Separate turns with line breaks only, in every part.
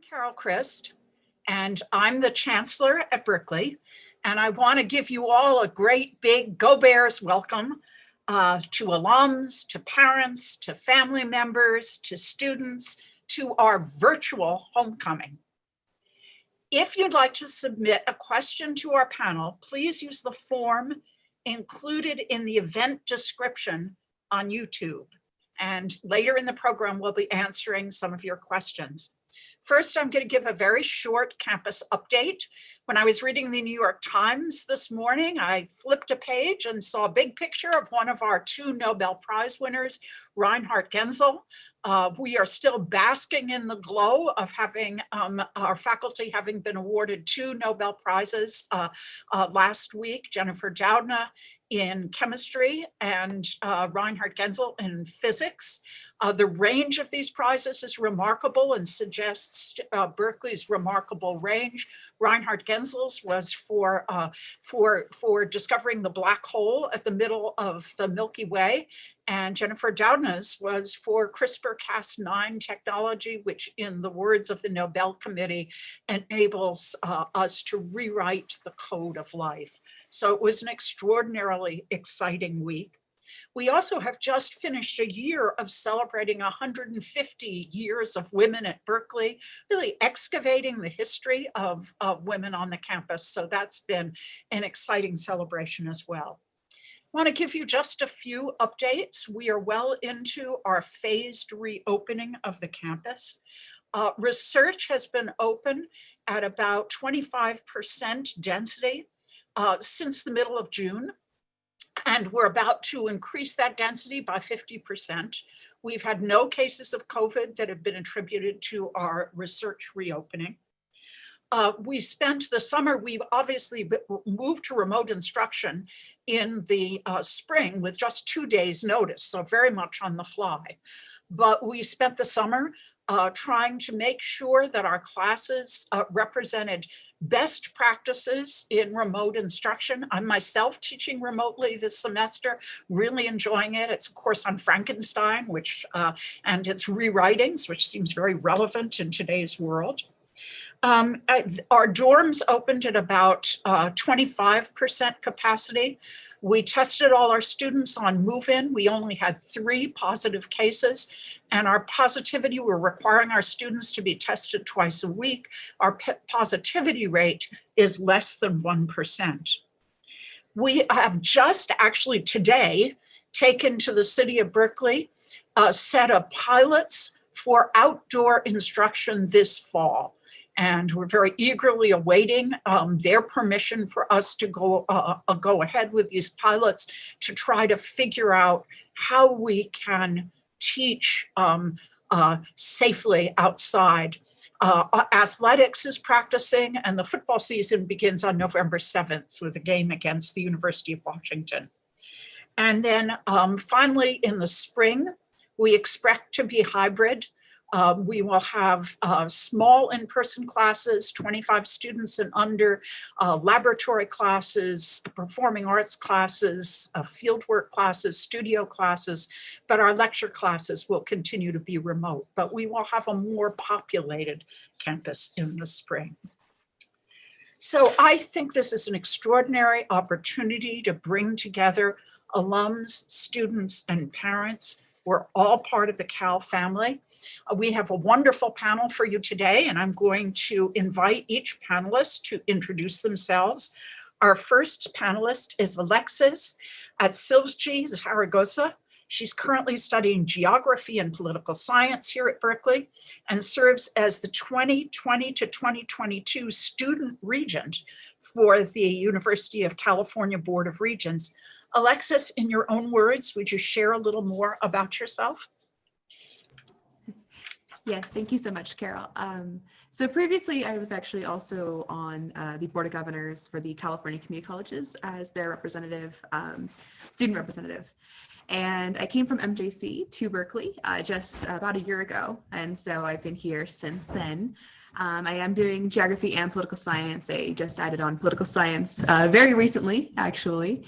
Carol Christ, and I'm the Chancellor at Berkeley. And I want to give you all a great big Go Bears welcome to alums, to parents, to family members, to students, to our virtual homecoming. If you'd like to submit a question to our panel, please use the form included in the event description on YouTube. And later in the program, we'll be answering some of your questions. First, I'm going to give a very short campus update. When I was reading the New York Times this morning, I flipped a page and saw a big picture of one of our two Nobel Prize winners, Reinhard Genzel. We are still basking in the glow of having our faculty having been awarded two Nobel Prizes last week, Jennifer Doudna in chemistry and Reinhard Genzel in physics. The range of these prizes is remarkable and suggests Berkeley's remarkable range. Reinhard Genzel's was for discovering the black hole at the middle of the Milky Way, and Jennifer Doudna's was for CRISPR-Cas9 technology, which in the words of the Nobel Committee enables us to rewrite the code of life. So it was an extraordinarily exciting week. We also have just finished a year of celebrating 150 years of women at Berkeley, really excavating the history of women on the campus. So that's been an exciting celebration as well. I want to give you just a few updates. We are well into our phased reopening of the campus. Research has been open at about 25% density since the middle of June. And we're about to increase that density by 50%. We've had no cases of COVID that have been attributed to our research reopening. We spent the summer, we've obviously moved to remote instruction in the spring with just 2 days notice, so very much on the fly. But we spent the summer trying to make sure that our classes represented best practices in remote instruction. I'm myself teaching remotely this semester, really enjoying it. It's a course on Frankenstein, and its rewritings, which seems very relevant in today's world. Our dorms opened at about 25% capacity. We tested all our students on move-in. We only had 3 positive cases, and our positivity, we're requiring our students to be tested twice a week. Our positivity rate is less than 1%. We have just actually today taken to the city of Berkeley a set of pilots for outdoor instruction this fall. And we're very eagerly awaiting their permission for us to go ahead with these pilots to try to figure out how we can teach safely outside. Athletics is practicing, and the football season begins on November 7th with a game against the University of Washington. And then finally in the spring, we expect to be hybrid. We will have small in-person classes, 25 students and under, laboratory classes, performing arts classes, fieldwork classes, studio classes, but our lecture classes will continue to be remote. But we will have a more populated campus in the spring. So I think this is an extraordinary opportunity to bring together alums, students, and parents. We're all part of the Cal family. We have a wonderful panel for you today, and I'm going to invite each panelist to introduce themselves. Our first panelist is Alexis at CIVSG Zaragoza. She's currently studying geography and political science here at Berkeley and serves as the 2020 to 2022 student regent for the University of California Board of Regents. Alexis, in your own words, would you share a little more about yourself?
Yes, thank you so much, Carol. So previously, I was actually also on the Board of Governors for the California Community Colleges as their representative, student representative. And I came from MJC to Berkeley just about a year ago. And so I've been here since then. I am doing geography and political science. I just added on political science very recently, actually.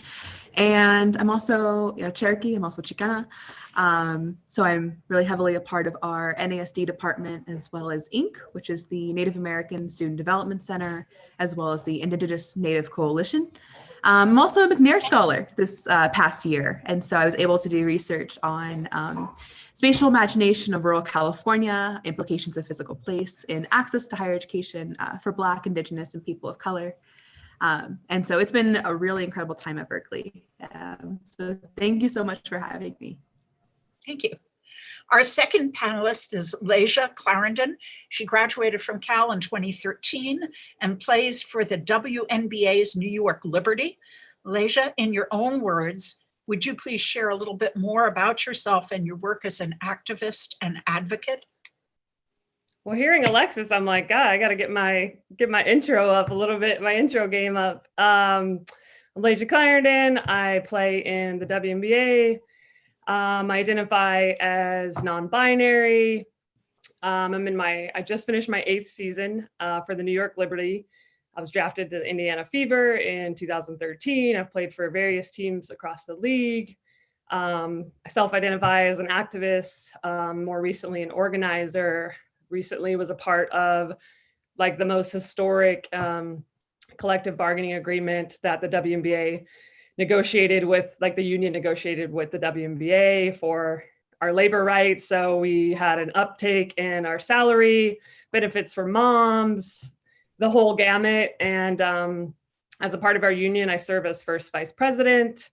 And I'm also, Cherokee. I'm also Chicana. So I'm really heavily a part of our NASD department, as well as INC, which is the Native American Student Development Center, as well as the Indigenous Native Coalition. I'm also a McNair Scholar this past year. And so I was able to do research on spatial imagination of rural California, implications of physical place in access to higher education for Black, Indigenous, and people of color. And so it's been a really incredible time at Berkeley. So thank you so much for having me.
Thank you. Our second panelist is Leja Clarendon. She graduated from Cal in 2013 and plays for the WNBA's New York Liberty. Leja, in your own words, would you please share a little bit more about yourself and your work as an activist and advocate?
Well, hearing Alexis, I'm like, God, I got to get my intro up a little bit, my intro game up. I'm Leja Clarendon. I play in the WNBA. I identify as non-binary. I just finished my 8th season for the New York Liberty. I was drafted to the Indiana Fever in 2013. I've played for various teams across the league. I self-identify as an activist, more recently an organizer. Recently was a part of like the most historic collective bargaining agreement that the WNBA negotiated with, like the union negotiated with the WNBA for our labor rights. So we had an uptake in our salary, benefits for moms, the whole gamut. And as a part of our union, I serve as first vice president.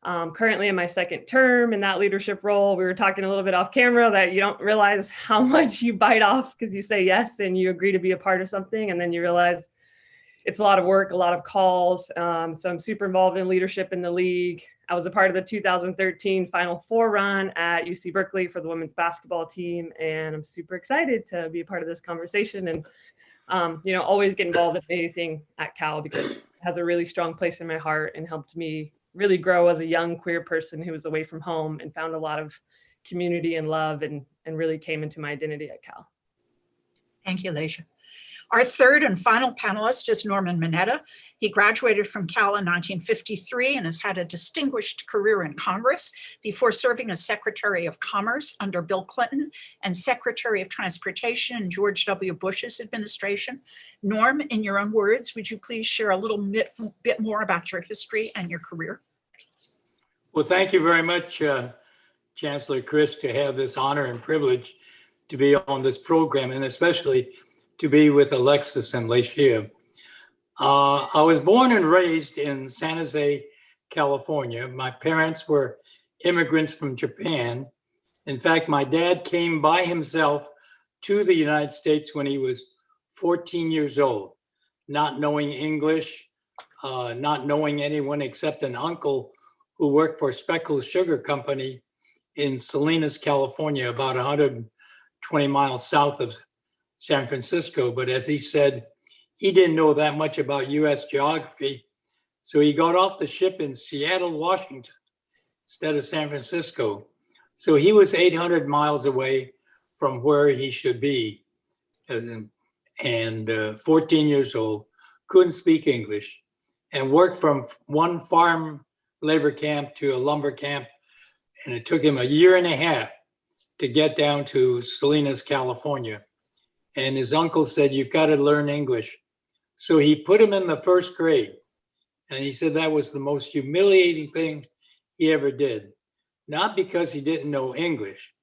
Currently in my 2nd term in that leadership role. We were talking a little bit off camera that you don't realize how much you bite off because you say yes and you agree to be a part of something, and then you realize it's a lot of work, a lot of calls. So I'm super involved in leadership in the league. I was a part of the 2013 Final Four run at UC Berkeley for the women's basketball team, and I'm super excited to be a part of this conversation and always get involved in anything at Cal because it has a really strong place in my heart and helped me really grow as a young queer person who was away from home and found a lot of community and love and really came into my identity at Cal.
Thank you, Leja. Our third and final panelist is Norman Mineta. He graduated from Cal in 1953 and has had a distinguished career in Congress before serving as Secretary of Commerce under Bill Clinton and Secretary of Transportation in George W. Bush's administration. Norm, in your own words, would you please share a little bit more about your history and your career?
Well, thank you very much, Chancellor Christ, to have this honor and privilege to be on this program, and especially to be with Alexis and Leja. I was born and raised in San Jose, California. My parents were immigrants from Japan. In fact, my dad came by himself to the United States when he was 14 years old, not knowing English, not knowing anyone except an uncle who worked for Speckles Sugar Company in Salinas, California, about 120 miles south of San Francisco. But as he said, he didn't know that much about US geography. So he got off the ship in Seattle, Washington, instead of San Francisco. So he was 800 miles away from where he should be. And 14 years old, couldn't speak English, and worked from one farm labor camp to a lumber camp. And it took him a year and a half to get down to Salinas, California. And his uncle said, "You've got to learn English." So he put him in the 1st grade. And he said that was the most humiliating thing he ever did. Not because he didn't know English,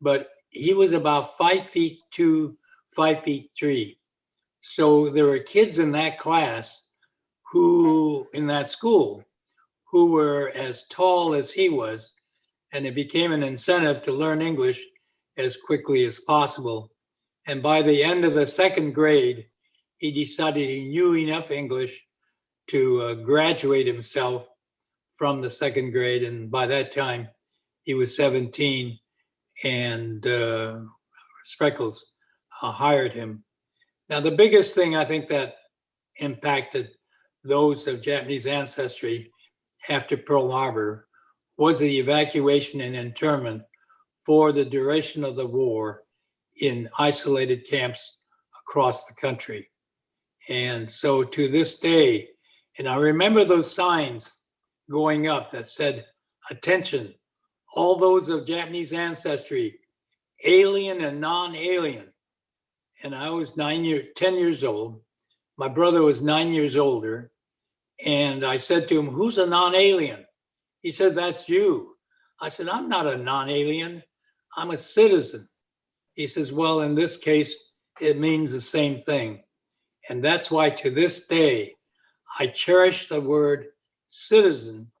but he was about 5'2", 5'3". So there were kids in that class in that school, who were as tall as he was. And it became an incentive to learn English as quickly as possible. And by the end of the 2nd grade, he decided he knew enough English to graduate himself from the 2nd grade. And by that time, he was 17, and Speckles hired him. Now, the biggest thing I think that impacted those of Japanese ancestry after Pearl Harbor was the evacuation and internment for the duration of the war in isolated camps across the country. And so to this day, and I remember those signs going up that said, "Attention, all those of Japanese ancestry, alien and non-alien." And I was 10 years old. My brother was 9 years older. And I said to him, "Who's a non-alien?" He said, "That's you." I said, "I'm not a non-alien. I'm a citizen." He says, "Well, in this case, it means the same thing." And that's why to this day, I cherish the word citizen,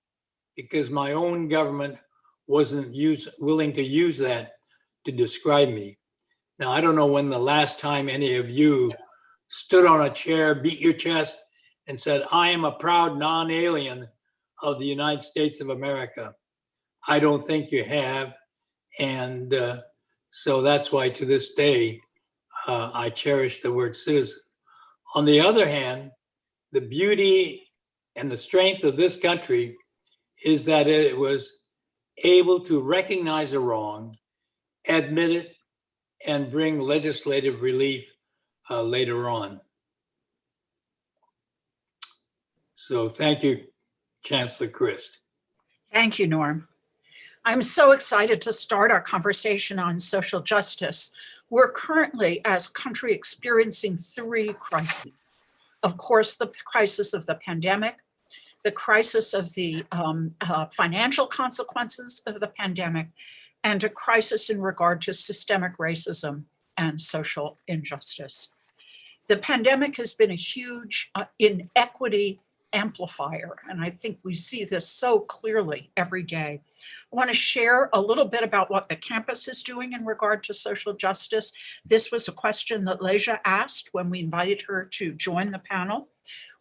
because my own government wasn't willing to use that to describe me. Now, I don't know when the last time any of you stood on a chair, beat your chest, and said, "I am a proud non-alien of the United States of America." I don't think you have. And so that's why to this day, I cherish the word citizen. On the other hand, the beauty and the strength of this country is that it was able to recognize a wrong, admit it, and bring legislative relief later on. So thank you, Chancellor Christ.
Thank you, Norm. I'm so excited to start our conversation on social justice. We're currently, as a country, experiencing three crises. Of course, the crisis of the pandemic, the crisis of the financial consequences of the pandemic, and a crisis in regard to systemic racism and social injustice. The pandemic has been a huge inequity amplifier, and I think we see this so clearly every day. I want to share a little bit about what the campus is doing in regard to social justice. This was a question that Leja asked when we invited her to join the panel.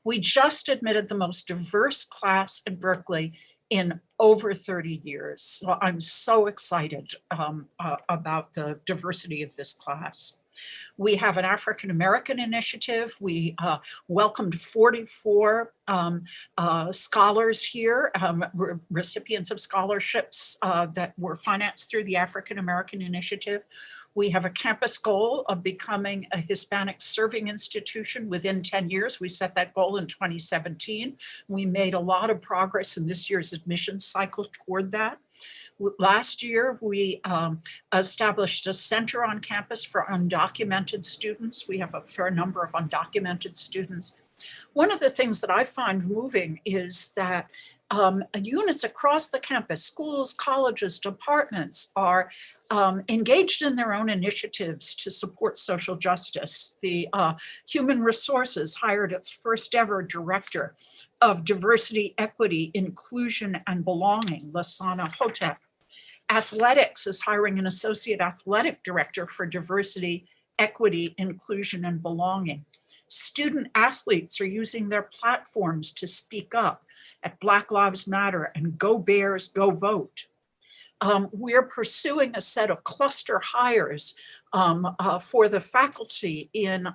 We just admitted the most diverse class in Berkeley in over 30 years. So I'm so excited about the diversity of this class. We have an African American initiative. We welcomed 44 scholars here, recipients of scholarships that were financed through the African American initiative. We have a campus goal of becoming a Hispanic serving institution within 10 years. We set that goal in 2017. We made a lot of progress in this year's admissions cycle toward that. Last year, we established a center on campus for undocumented students. We have a fair number of undocumented students. One of the things that I find moving is that units across the campus, schools, colleges, departments are engaged in their own initiatives to support social justice. The Human Resources hired its first ever director of diversity, equity, inclusion, and belonging, Lasana Hotep. Athletics is hiring an associate athletic director for diversity, equity, inclusion, and belonging. Student athletes are using their platforms to speak up at Black Lives Matter and Go Bears, Go Vote. We're pursuing a set of cluster hires for the faculty in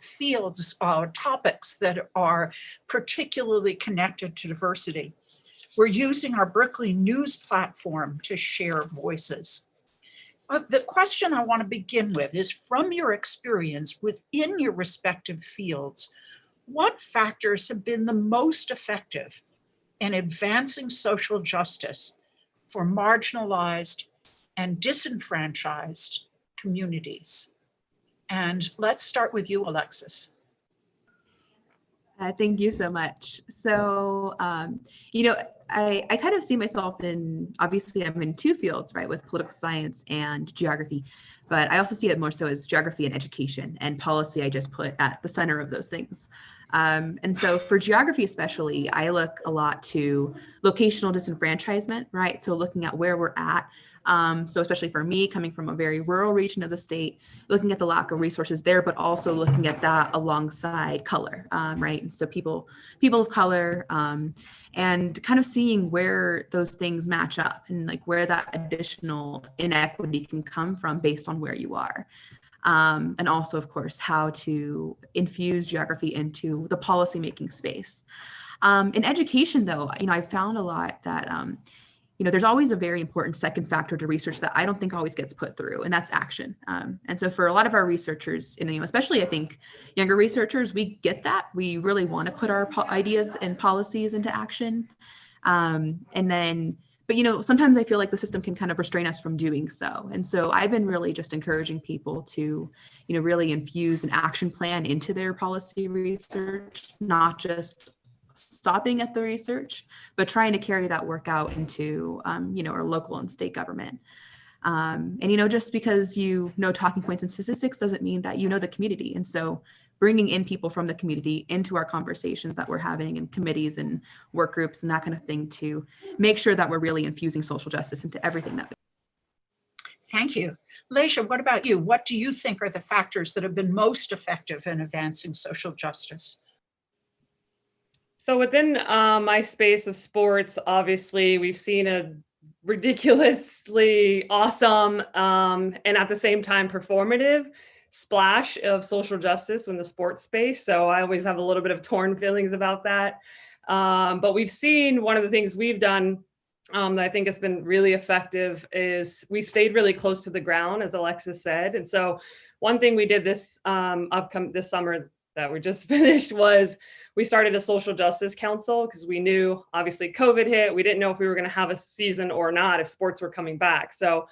fields, topics that are particularly connected to diversity. We're using our Berkeley News platform to share voices. The question I want to begin with is, from your experience within your respective fields, what factors have been the most effective in advancing social justice for marginalized and disenfranchised communities? And let's start with you, Alexis.
Thank you so much. So, I kind of see myself in, obviously I'm in two fields, right, with political science and geography, but I also see it more so as geography and education, and policy I just put at the center of those things. And so for geography especially, I look a lot to locational disenfranchisement, right? So looking at where we're at. So especially for me, coming from a very rural region of the state, looking at the lack of resources there, but also looking at that alongside color, right? And so people of color, and kind of seeing where those things match up and like where that additional inequity can come from based on where you are. And also, of course, how to infuse geography into the policymaking space. In education, though, I've found a lot that, there's always a very important second factor to research that I don't think always gets put through, and that's action. And so for a lot of our researchers, and especially I think younger researchers, we get that. We really want to put our ideas and policies into action. And then, but sometimes I feel like the system can kind of restrain us from doing so. And so I've been really just encouraging people to, really infuse an action plan into their policy research, not just stopping at the research, but trying to carry that work out into, our local and state government. And, just because talking points and statistics doesn't mean that the community. And so bringing in people from the community into our conversations that we're having in committees and work groups and that kind of thing to make sure that we're really infusing social justice into everything that we do.
Thank you. Leisha, what about you? What do you think are the factors that have been most effective in advancing social justice?
So within my space of sports, obviously, we've seen a ridiculously awesome and at the same time performative splash of social justice in the sports space. So I always have a little bit of torn feelings about that. But we've seen one of the things we've done that I think has been really effective is we stayed really close to the ground, as Alexis said. And so one thing we did this this summer that we just finished was we started a social justice council because we knew obviously COVID hit. We didn't know if we were going to have a season or not, if sports were coming back. So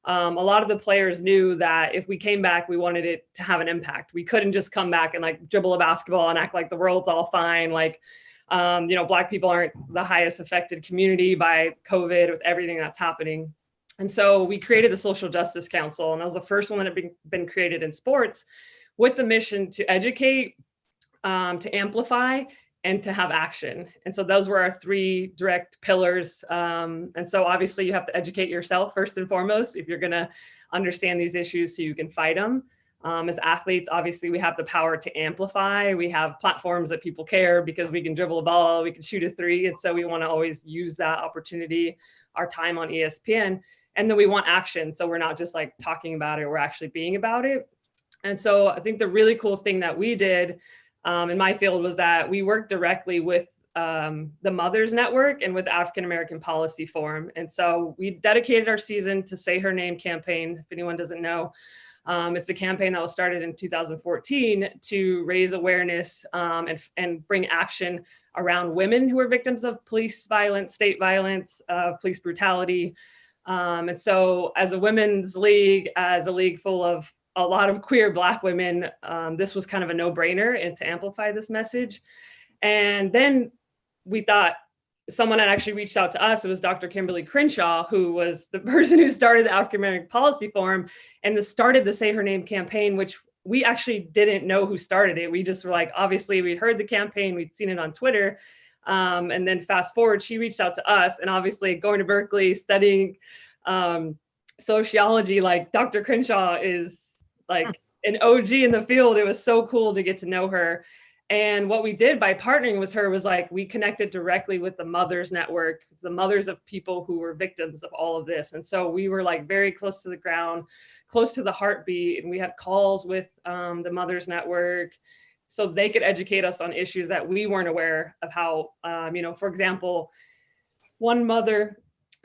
a lot of the players knew that if we came back, we wanted it to have an impact. We couldn't just come back and like dribble a basketball and act like the world's all fine. Like, Black people aren't the highest affected community by COVID with everything that's happening. And so we created the Social Justice Council, and that was the first one that had been created in sports with the mission to educate, to amplify, and to have action. And so those were our three direct pillars. And so obviously you have to educate yourself first and foremost if you're gonna understand these issues so you can fight them. As athletes, obviously we have the power to amplify. We have platforms that people care because we can dribble a ball, we can shoot a three. And so we wanna always use that opportunity, our time on ESPN. And then we want action. So we're not just like talking about it, we're actually being about it. And so I think the really cool thing that we did in my field was that we worked directly with the Mothers Network and with the African American Policy Forum. And so we dedicated our season to Say Her Name campaign. If anyone doesn't know, it's the campaign that was started in 2014 to raise awareness and bring action around women who are victims of police violence, state violence, police brutality. And so as a women's league, as a league full of a lot of queer Black women, this was kind of a no-brainer and to amplify this message. And then we thought someone had actually reached out to us. It was Dr. Kimberly Crenshaw, who was the person who started the African American Policy Forum and started the Say Her Name campaign, which we actually didn't know who started it. We just were like, obviously we'd heard the campaign, we'd seen it on Twitter. And then fast forward, she reached out to us, and obviously going to Berkeley, studying sociology, like Dr. Crenshaw is like an OG in the field. It was so cool to get to know her. And what we did by partnering with her was like, we connected directly with the Mothers Network, the mothers of people who were victims of all of this. And so we were like very close to the ground, close to the heartbeat. And we had calls with the Mothers Network so they could educate us on issues that we weren't aware of. How, for example, one mother's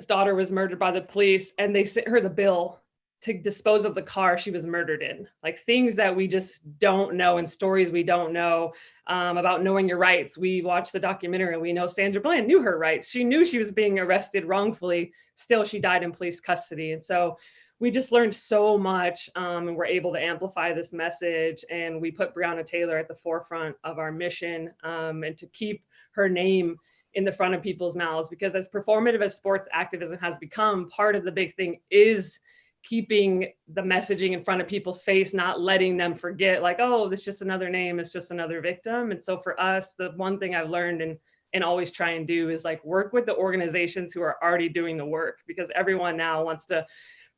daughter was murdered by the police and they sent her the bill to dispose of the car she was murdered in, like things that we just don't know and stories we don't know about knowing your rights. We watched the documentary and we know Sandra Bland knew her rights. She knew she was being arrested wrongfully. Still, she died in police custody. And so we just learned so much and we're able to amplify this message. And we put Breonna Taylor at the forefront of our mission and to keep her name in the front of people's mouths, because as performative as sports activism has become, part of the big thing is keeping the messaging in front of people's face, not letting them forget like, oh, it's just another name, it's just another victim. And so for us, the one thing I've learned and always try and do is like work with the organizations who are already doing the work, because everyone now wants to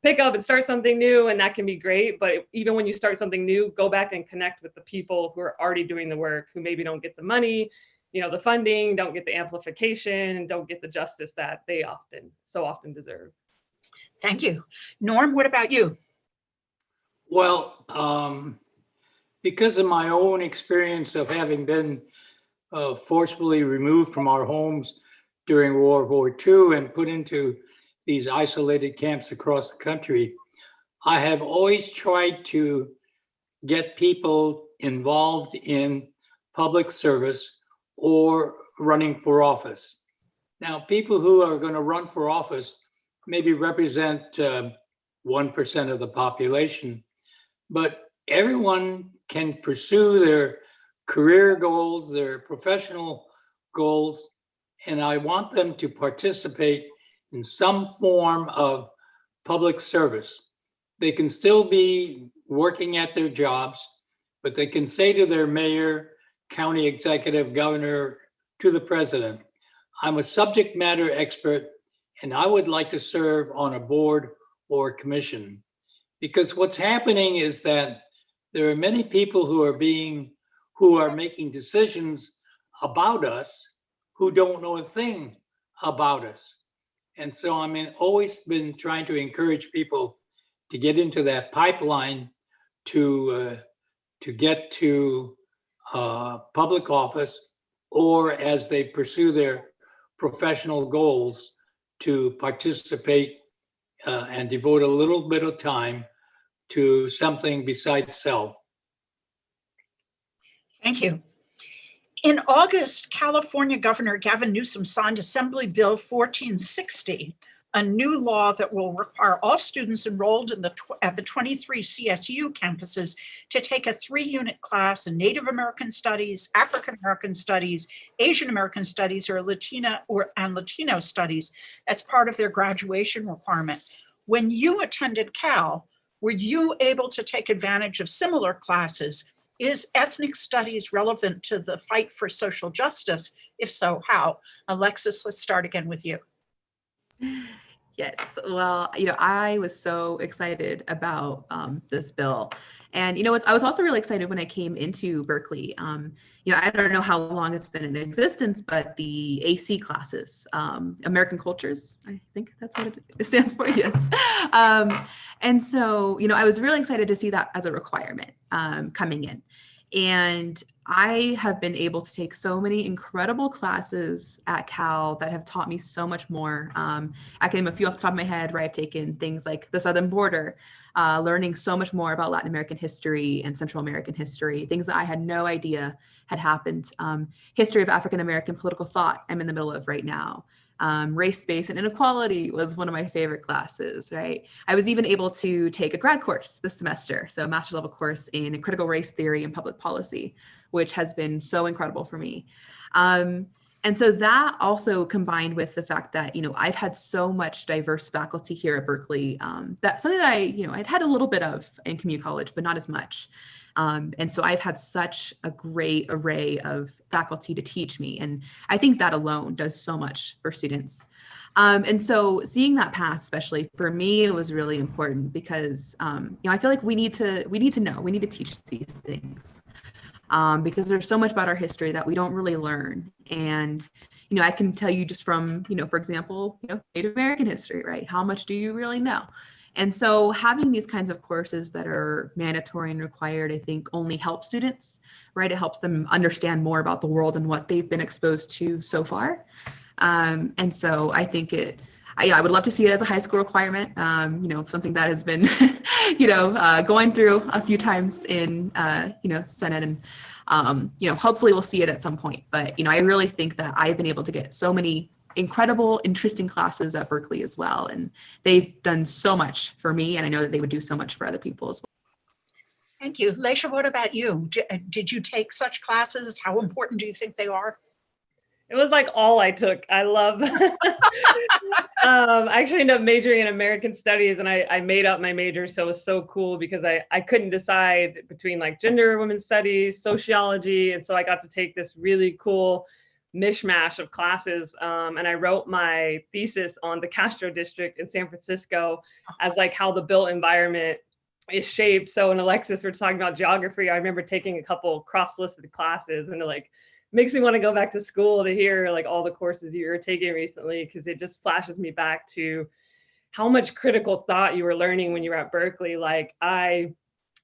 pick up and start something new, and that can be great. But even when you start something new, go back and connect with the people who are already doing the work, who maybe don't get the money, the funding, don't get the amplification, and don't get the justice that they so often deserve.
Thank you. Norm, what about you?
Well, because of my own experience of having been forcibly removed from our homes during World War II and put into these isolated camps across the country, I have always tried to get people involved in public service or running for office. Now, people who are going to run for office maybe represent 1% of the population, but everyone can pursue their career goals, their professional goals, and I want them to participate in some form of public service. They can still be working at their jobs, but they can say to their mayor, county executive, governor, to the president, I'm a subject matter expert and I would like to serve on a board or commission. Because what's happening is that there are many people who are making decisions about us who don't know a thing about us. And so always been trying to encourage people to get into that pipeline to get to public office, or as they pursue their professional goals, to participate and devote a little bit of time to something besides self.
Thank you. In August, California Governor Gavin Newsom signed Assembly Bill 1460, a new law that will require all students enrolled at the 23 CSU campuses to take a 3-unit class in Native American Studies, African American Studies, Asian American Studies, or Latino Studies as part of their graduation requirement. When you attended Cal, were you able to take advantage of similar classes? Is ethnic studies relevant to the fight for social justice? If so, how? Alexis, let's start again with you.
Yes, well, I was so excited about this bill. And, I was also really excited when I came into Berkeley. I don't know how long it's been in existence, but the AC classes, American Cultures, I think that's what it stands for, yes. And so, I was really excited to see that as a requirement coming in. And I have been able to take so many incredible classes at Cal that have taught me so much more. I can name a few off the top of my head where I've taken things like the Southern Border, learning so much more about Latin American history and Central American history, things that I had no idea had happened. History of African American political thought I'm in the middle of right now. Race, space, and inequality was one of my favorite classes, right? I was even able to take a grad course this semester, so a master's level course in critical race theory and public policy, which has been so incredible for me. And so that also combined with the fact that, I've had so much diverse faculty here at Berkeley, that something that I'd had a little bit of in community college, but not as much. And so I've had such a great array of faculty to teach me. And I think that alone does so much for students. And so seeing that pass, especially for me, it was really important because, I feel like we need to teach these things. Because there's so much about our history that we don't really learn. And, I can tell you just from, for example, Native American history, right? How much do you really know? And so having these kinds of courses that are mandatory and required, I think only helps students, right? It helps them understand more about the world and what they've been exposed to so far. And so I think I would love to see it as a high school requirement, something that has been, going through a few times in, Senate, and, hopefully we'll see it at some point. But, I really think that I've been able to get so many incredible, interesting classes at Berkeley as well. And they've done so much for me, and I know that they would do so much for other people as well.
Thank you. Leisha, what about you? Did you take such classes? How important do you think they are?
It was like all I took. I love, I actually ended up majoring in American Studies, and I made up my major. So it was so cool because I couldn't decide between like gender, women's studies, sociology. And so I got to take this really cool mishmash of classes. And I wrote my thesis on the Castro district in San Francisco as like how the built environment is shaped. So when Alexis were talking about geography, I remember taking a couple cross-listed classes, and it like makes me want to go back to school to hear like all the courses you were taking recently, because it just flashes me back to how much critical thought you were learning when you were at Berkeley. Like I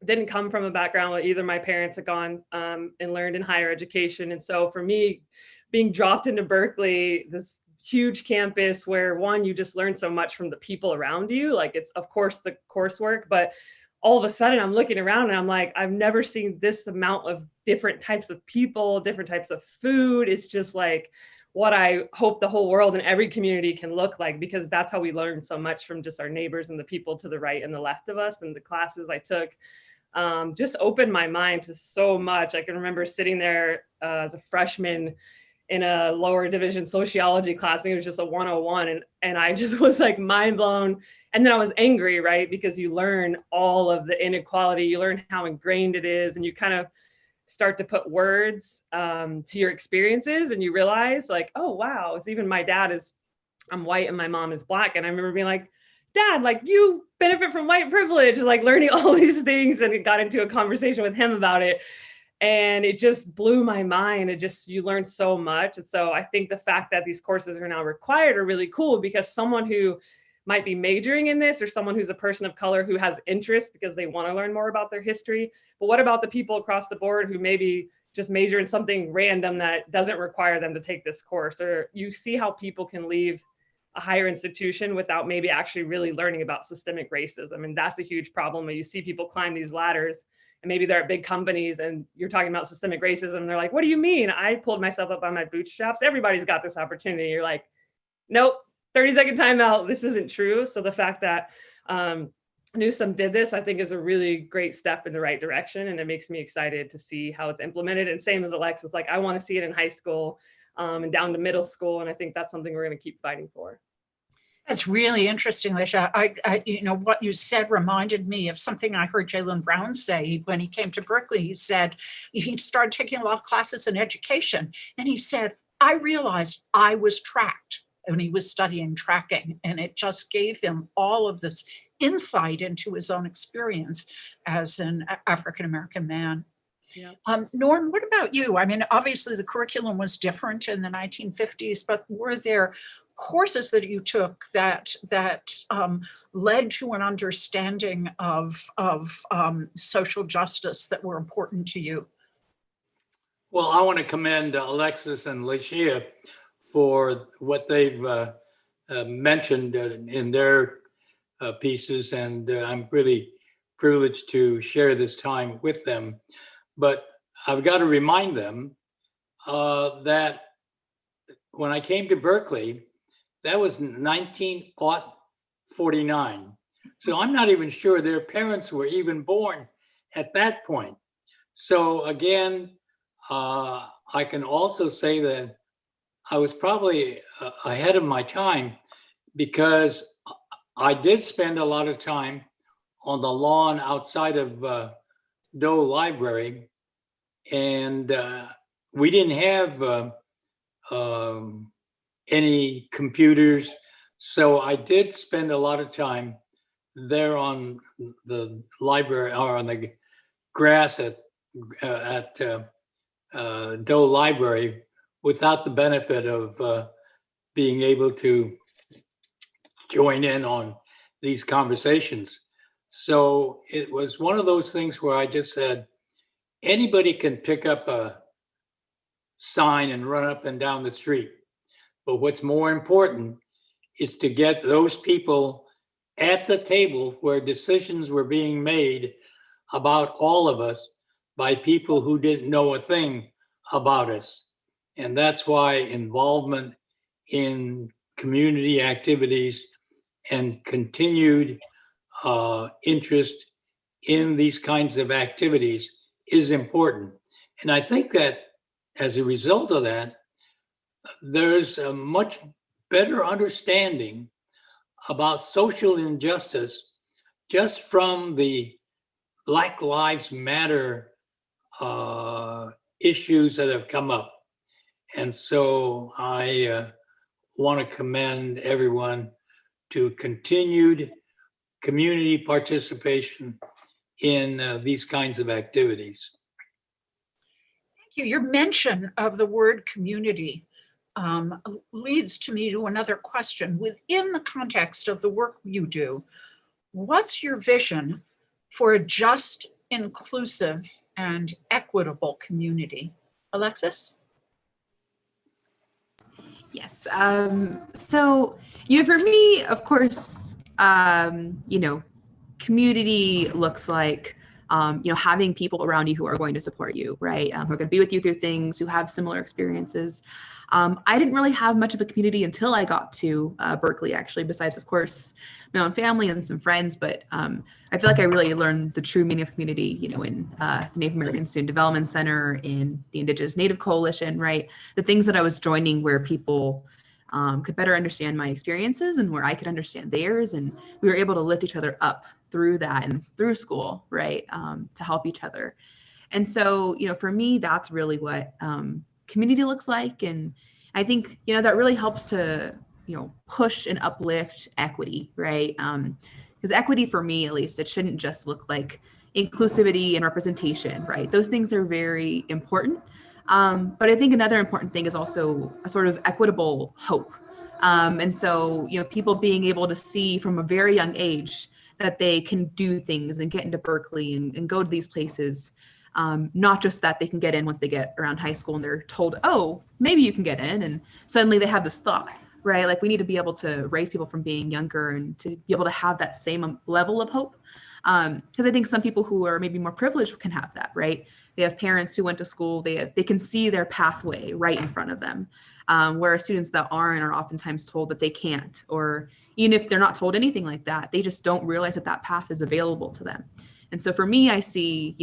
didn't come from a background where either my parents had gone and learned in higher education. And so for me, being dropped into Berkeley, this huge campus where one, you just learn so much from the people around you. Like it's of course the coursework, but all of a sudden I'm looking around and I'm like, I've never seen this amount of different types of people, different types of food. It's just like, what I hope the whole world and every community can look like, because that's how we learn so much from just our neighbors and the people to the right and the left of us. And the classes I took just opened my mind to so much. I can remember sitting there as a freshman in a lower division sociology class. I think it was just a 101. And I just was like mind blown. And then I was angry, right? Because you learn all of the inequality, you learn how ingrained it is, and you kind of start to put words to your experiences, and you realize like, oh, wow, it's even my dad is, I'm white and my mom is Black. And I remember being like, Dad, like you benefit from white privilege, like learning all these things. And it got into a conversation with him about it. And it just blew my mind. You learn so much. And so I think the fact that these courses are now required are really cool, because someone who might be majoring in this, or someone who's a person of color who has interest because they want to learn more about their history. But what about the people across the board who maybe just major in something random that doesn't require them to take this course? Or you see how people can leave a higher institution without maybe actually really learning about systemic racism. And that's a huge problem. You see people climb these ladders, and maybe they're at big companies, and you're talking about systemic racism. And they're like, what do you mean? I pulled myself up by my bootstraps. Everybody's got this opportunity. You're like, nope, 30-second timeout. This isn't true. So the fact that Newsom did this, I think, is a really great step in the right direction. And it makes me excited to see how it's implemented. And same as Alexis, like I want to see it in high school and down to middle school. And I think that's something we're going to keep fighting for.
That's really interesting, Lisha. What you said reminded me of something I heard Jaylen Brown say when he came to Berkeley. He said he started taking a lot of classes in education, and he said, I realized I was tracked when he was studying tracking, and it just gave him all of this insight into his own experience as an African-American man.
Yeah.
Norm, what about you? I mean, obviously the curriculum was different in the 1950s, but were there courses that you took that led to an understanding of social justice that were important to you?
Well, I want to commend Alexis and Lashia for what they've mentioned in their pieces, and I'm really privileged to share this time with them. But I've got to remind them that when I came to Berkeley, that was 1949. So I'm not even sure their parents were even born at that point. So again, I can also say that I was probably ahead of my time, because I did spend a lot of time on the lawn outside of Doe Library, and we didn't have any computers. So I did spend a lot of time there on the library, or on the grass at Doe Library, without the benefit of being able to join in on these conversations. So it was one of those things where I just said, anybody can pick up a sign and run up and down the street. But what's more important is to get those people at the table where decisions were being made about all of us by people who didn't know a thing about us. And that's why involvement in community activities and continued interest in these kinds of activities is important. And I think that as a result of that, there's a much better understanding about social injustice just from the Black Lives Matter issues that have come up. And so I want to commend everyone to continued community participation in these kinds of activities.
Thank you. Your mention of the word community leads to me to another question. Within the context of the work you do, what's your vision for a just, inclusive, and equitable community? Alexis?
Yes. So, for me, of course, community looks like having people around you who are going to support you, right? Who are going to be with you through things, who have similar experiences. I didn't really have much of a community until I got to Berkeley, actually, besides, of course, my own family and some friends. But I feel like I really learned the true meaning of community, in the Native American Student Development Center, in the Indigenous Native Coalition, right? The things that I was joining where people could better understand my experiences and where I could understand theirs. And we were able to lift each other up through that and through school, right? To help each other. And so, for me, that's really what community looks like. And I think, that really helps to, push and uplift equity, right? Because equity, for me, at least, it shouldn't just look like inclusivity and representation, right? Those things are very important. But I think another important thing is also a sort of equitable hope. And so, people being able to see from a very young age that they can do things and get into Berkeley and go to these places. Not just that they can get in once they get around high school and they're told, oh, maybe you can get in. And suddenly they have this thought, right? Like, we need to be able to raise people from being younger and to be able to have that same level of hope. Because I think some people who are maybe more privileged can have that, right? They have parents who went to school, they can see their pathway right in front of them. Whereas students that aren't are oftentimes told that they can't, or even if they're not told anything like that, they just don't realize that that path is available to them. And so for me, I see,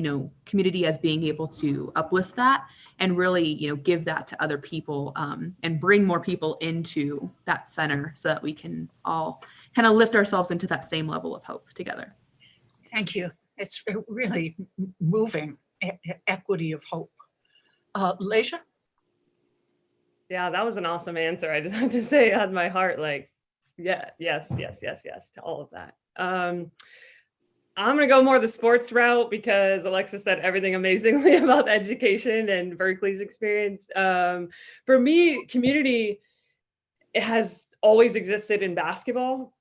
community as being able to uplift that and really, give that to other people and bring more people into that center so that we can all kind of lift ourselves into that same level of hope together.
Thank you. It's really moving, equity of hope. Leisha?
Yeah, that was an awesome answer. I just have to say, it had my heart like, yeah, yes to all of that. I'm going to go more the sports route because Alexis said everything amazingly about education and Berkeley's experience. For me, community, it has always existed in basketball.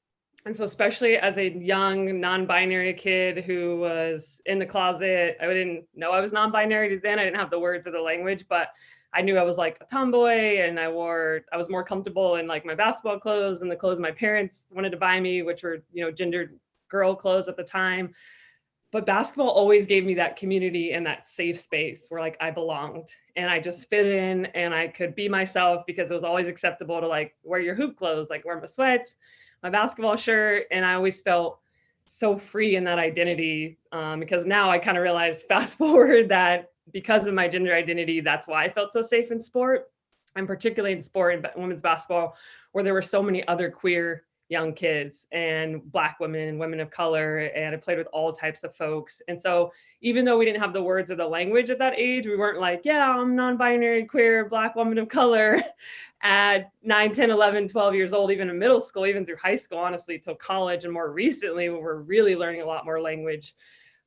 And so especially as a young non-binary kid who was in the closet, I didn't know I was non-binary then. I didn't have the words or the language, but I knew I was like a tomboy, and I was more comfortable in like my basketball clothes and the clothes my parents wanted to buy me, which were, gendered girl clothes at the time. But basketball always gave me that community and that safe space where like I belonged and I just fit in and I could be myself because it was always acceptable to like wear your hoop clothes, like wear my sweats, my basketball shirt. And I always felt so free in that identity because now I kind of realize, fast forward, that because of my gender identity, that's why I felt so safe in sport, and particularly in sport and women's basketball, where there were so many other queer young kids and Black women, women of color, and I played with all types of folks. And so even though we didn't have the words or the language at that age, we weren't like, yeah, I'm non-binary, queer, Black woman of color at 9, 10, 11, 12 years old, even in middle school, even through high school, honestly, till college. And more recently, when we're really learning a lot more language.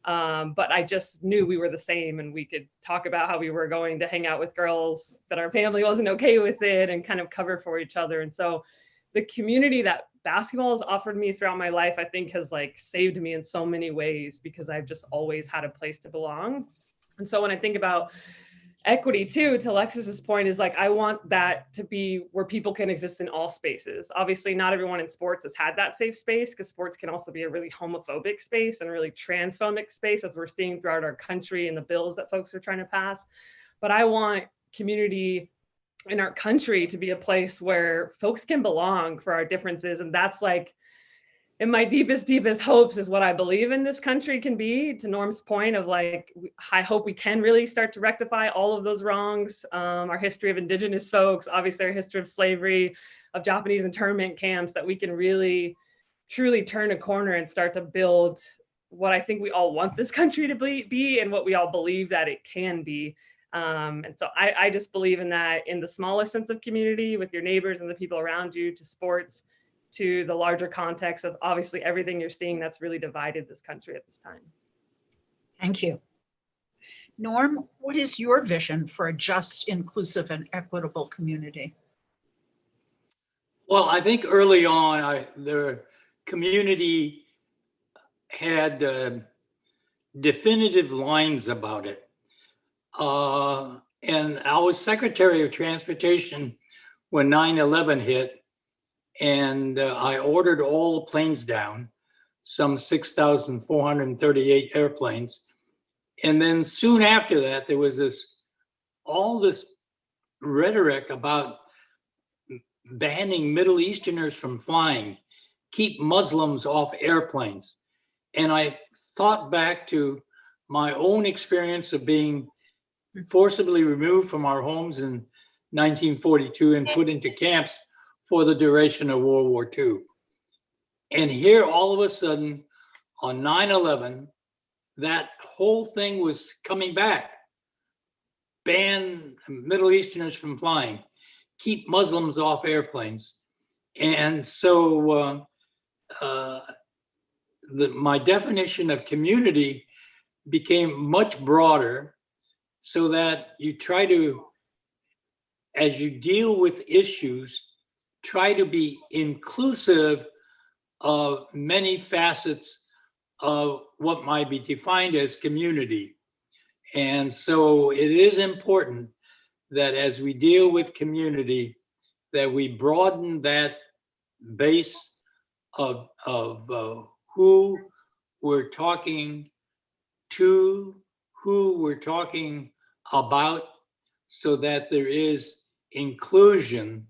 But I just knew we were the same, and we could talk about how we were going to hang out with girls, that our family wasn't okay with it, and kind of cover for each other. And so the community that basketball has offered me throughout my life, I think has like saved me in so many ways because I've just always had a place to belong. And so when I think about equity too, to Alexis's point, is like, I want that to be where people can exist in all spaces. Obviously, not everyone in sports has had that safe space, because sports can also be a really homophobic space and a really transphobic space, as we're seeing throughout our country and the bills that folks are trying to pass. But I want community in our country to be a place where folks can belong for our differences. And that's like, in my deepest hopes, is what I believe in this country can be, to Norm's point of like, I hope we can really start to rectify all of those wrongs. Our history of Indigenous folks, obviously our history of slavery, of Japanese internment camps, that we can really, truly turn a corner and start to build what I think we all want this country to be and what we all believe that it can be. And so I just believe in that, in the smallest sense of community, with your neighbors and the people around you, to sports, to the larger context of obviously everything you're seeing that's really divided this country at this time.
Thank you. Norm, what is your vision for a just, inclusive, and equitable community?
Well, I think early on, the community had definitive lines about it. And I was Secretary of Transportation when 9/11 hit, and I ordered all the planes down, some 6,438 airplanes, And then soon after that, there was all this rhetoric about banning Middle Easterners from flying, keep Muslims off airplanes. And I thought back to my own experience of being forcibly removed from our homes in 1942 and put into camps for the duration of World War II. And here, all of a sudden, on 9/11, that whole thing was coming back. Ban Middle Easterners from flying, keep Muslims off airplanes. And so my definition of community became much broader, so that you try to, as you deal with issues, try to be inclusive of many facets of what might be defined as community. And so it is important that as we deal with community, that we broaden that base of who we're talking to, who we're talking about, so that there is inclusion,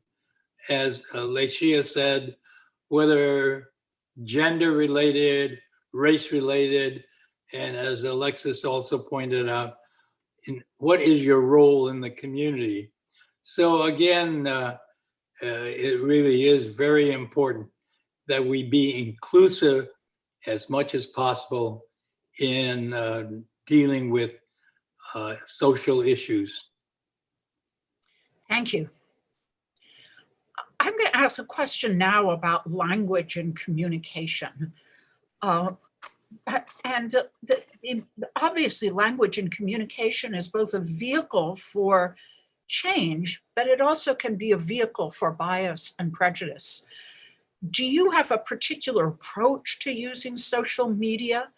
as Leshia said, whether gender related, race related, and as Alexis also pointed out, in what is your role in the community? So again, it really is very important that we be inclusive as much as possible in dealing with social issues.
Thank you. I'm going to ask a question now about language and communication. Obviously, language and communication is both a vehicle for change, but it also can be a vehicle for bias and prejudice. Do you have a particular approach to using social media,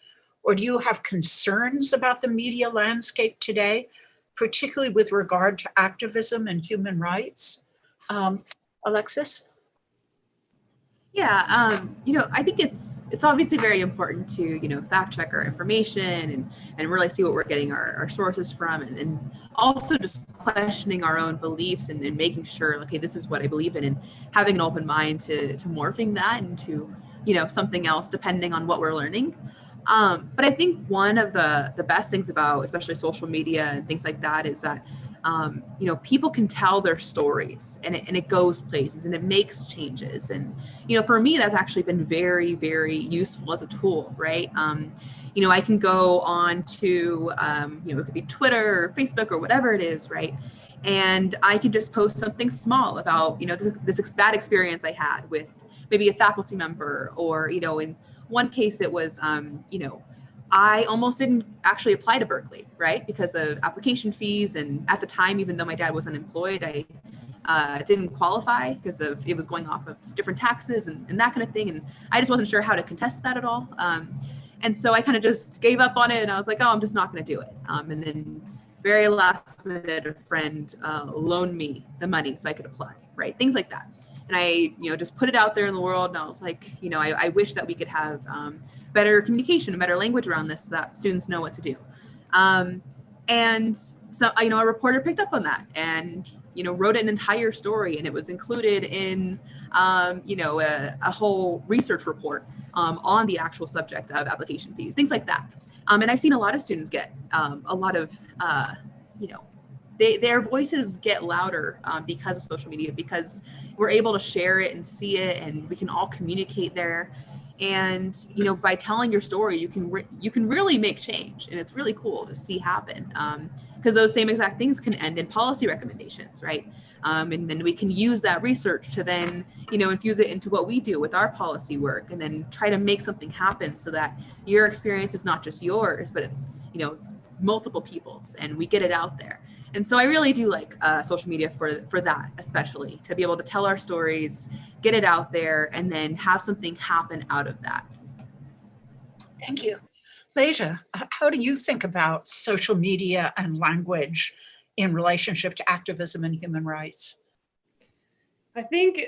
or do you have concerns about the media landscape today, particularly with regard to activism and human rights? Alexis?
Yeah, I think it's obviously very important to, fact check our information and really see what we're getting our sources from, and also just questioning our own beliefs and making sure, okay, this is what I believe in, and having an open mind to morphing that into, something else depending on what we're learning. But I think one of the best things about especially social media and things like that is that people can tell their stories, and it goes places and it makes changes. And, for me, that's actually been very, very useful as a tool, right? I can go on to, it could be Twitter or Facebook or whatever it is, right? And I can just post something small about, this bad experience I had with maybe a faculty member, or, in one case it was, I almost didn't actually apply to Berkeley, right? Because of application fees. And at the time, even though my dad was unemployed, I didn't qualify because it was going off of different taxes and that kind of thing. And I just wasn't sure how to contest that at all. And so I kind of just gave up on it, and I was like, oh, I'm just not going to do it. And then very last minute, a friend loaned me the money so I could apply, right? Things like that. And I, just put it out there in the world. And I was like, I wish that we could have better communication and better language around this, so that students know what to do. And so, a reporter picked up on that and, wrote an entire story, and it was included in, a whole research report on the actual subject of application fees, things like that. And I've seen a lot of students get a lot of, their voices get louder because of social media, because we're able to share it and see it, and we can all communicate there. And, by telling your story, you can really make change, and it's really cool to see happen, because those same exact things can end in policy recommendations, right? And then we can use that research to then, infuse it into what we do with our policy work, and then try to make something happen so that your experience is not just yours, but it's, multiple people's, and we get it out there. And so I really do like social media for that, especially to be able to tell our stories, get it out there, and then have something happen out of that.
Thank you. Leja, how do you think about social media and language in relationship to activism and human rights?
I think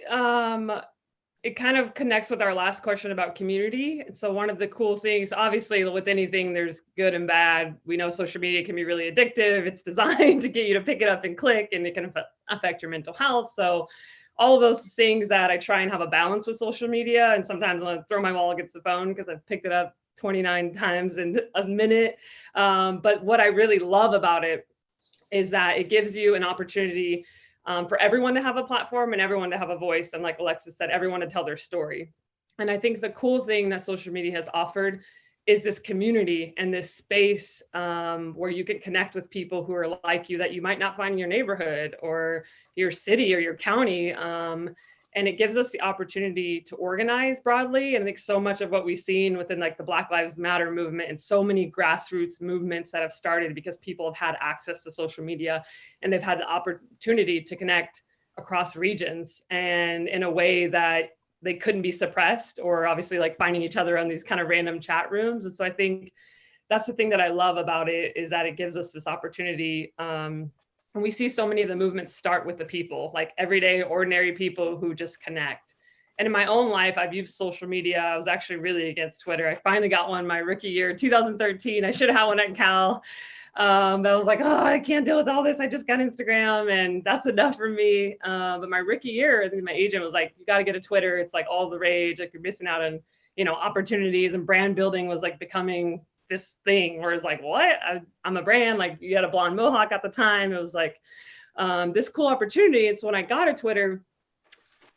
it kind of connects with our last question about community. And so one of the cool things, obviously with anything, there's good and bad. We know social media can be really addictive. It's designed to get you to pick it up and click, and it can affect your mental health. So all of those things that I try and have a balance with social media. And sometimes I'll throw my wallet against the phone because I've picked it up 29 times in a minute. But what I really love about it is that it gives you an opportunity for everyone to have a platform and everyone to have a voice. And like Alexis said, everyone to tell their story. And I think the cool thing that social media has offered is this community and this space where you can connect with people who are like you that you might not find in your neighborhood or your city or your county. And it gives us the opportunity to organize broadly. And I think so much of what we've seen within like the Black Lives Matter movement and so many grassroots movements that have started because people have had access to social media and they've had the opportunity to connect across regions and in a way that they couldn't be suppressed, or obviously like finding each other on these kind of random chat rooms. And so I think that's the thing that I love about it, is that it gives us this opportunity. And we see so many of the movements start with the people, like everyday, ordinary people who just connect. And in my own life, I've used social media. I was actually really against Twitter. I finally got one my rookie year, 2013. I should have had one at Cal. But I was like, oh, I can't deal with all this. I just got Instagram and that's enough for me. But my rookie year, I think my agent was like, you got to get a Twitter. It's like all the rage. Like you're missing out on, opportunities, and brand building was like becoming this thing where it's like, what? I'm a brand. Like you had a blonde mohawk at the time. It was like this cool opportunity. It's when I got a Twitter,